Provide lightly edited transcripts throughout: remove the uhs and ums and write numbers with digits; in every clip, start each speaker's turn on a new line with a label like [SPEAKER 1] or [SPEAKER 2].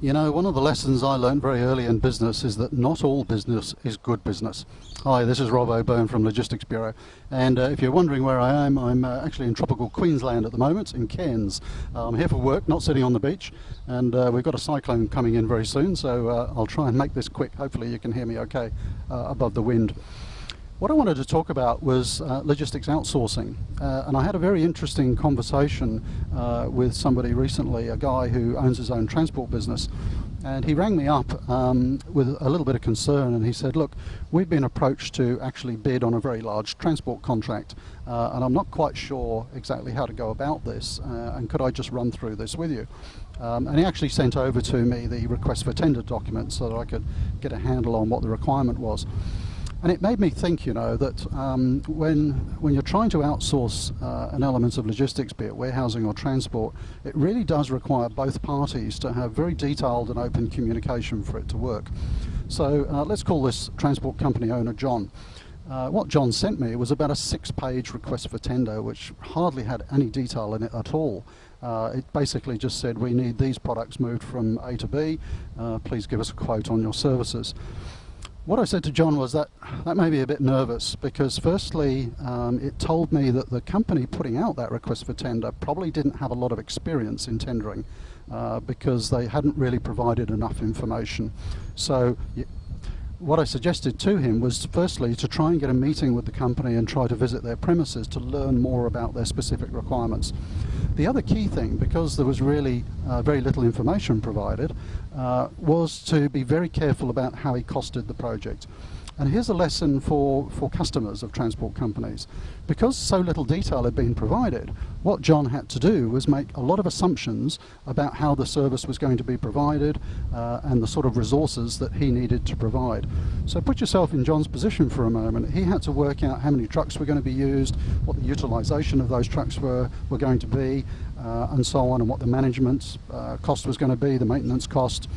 [SPEAKER 1] You know, one of the lessons I learned very early in business is that not all business is good business. Hi, this is Rob O'Byrne from Logistics Bureau, and if you're wondering where I am, I'm actually in tropical Queensland at the moment, in Cairns. I'm here for work, not sitting on the beach, and we've got a cyclone coming in very soon, so I'll try and make this quick. Hopefully you can hear me okay above the wind. What I wanted to talk about was logistics outsourcing, and I had a very interesting conversation with somebody recently, a guy who owns his own transport business, and he rang me up with a little bit of concern, and he said, look, we've been approached to actually bid on a very large transport contract, and I'm not quite sure exactly how to go about this, and could I just run through this with you? And he actually sent over to me the request for tender document so that I could get a handle on what the requirement was. And it made me think, you know, that when you're trying to outsource an element of logistics, be it warehousing or transport, it really does require both parties to have very detailed and open communication for it to work. So let's call this transport company owner John. What John sent me was about a 6-page request for tender, which hardly had any detail in it at all. It basically just said, we need these products moved from A to B, please give us a quote on your services. What I said to John was that made me a bit nervous, because firstly it told me that the company putting out that request for tender probably didn't have a lot of experience in tendering, because they hadn't really provided enough information. So what I suggested to him was firstly to try and get a meeting with the company and try to visit their premises to learn more about their specific requirements. The other key thing, because there was really very little information provided, was to be very careful about how he costed the project. And here's a lesson for customers of transport companies. Because so little detail had been provided, what John had to do was make a lot of assumptions about how the service was going to be provided and the sort of resources that he needed to provide. So put yourself in John's position for a moment. He had to work out how many trucks were going to be used, what the utilization of those trucks were going to be, and so on, and what the management cost was going to be, the maintenance cost,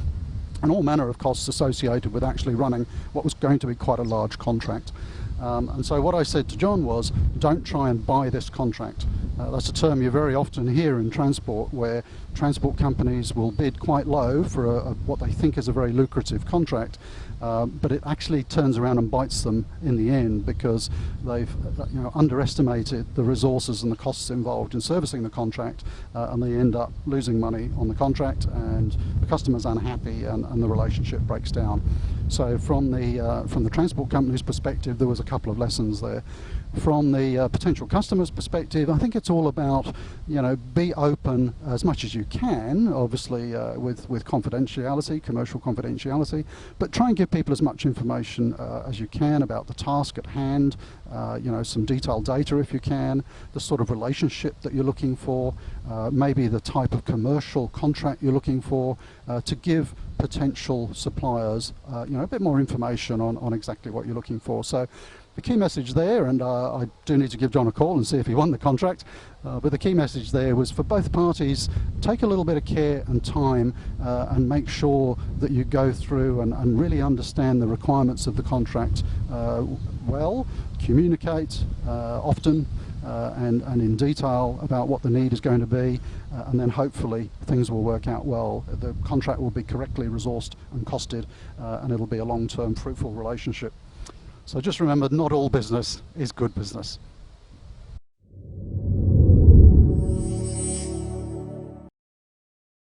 [SPEAKER 1] and all manner of costs associated with actually running what was going to be quite a large contract. And so what I said to John was, don't try and buy this contract. That's a term you very often hear in transport, where transport companies will bid quite low for what they think is a very lucrative contract, but it actually turns around and bites them in the end, because they've underestimated the resources and the costs involved in servicing the contract, and they end up losing money on the contract, and the customer's unhappy, and the relationship breaks down. So from the transport company's perspective, there was a couple of lessons there. From the potential customer's perspective, I think it's all about, be open as much as you can, obviously with confidentiality, commercial confidentiality, but try and give people as much information as you can about the task at hand, some detailed data if you can, the sort of relationship that you're looking for, maybe the type of commercial contract you're looking for, to give potential suppliers a bit more information on exactly what you're looking for. So the key message there, and I do need to give John a call and see if he won the contract, but the key message there was for both parties, take a little bit of care and time and make sure that you go through and really understand the requirements of the contract well, communicate often and in detail about what the need is going to be, and then hopefully things will work out well. The contract will be correctly resourced and costed, and it'll be a long-term fruitful relationship. So just remember, not all business is good business.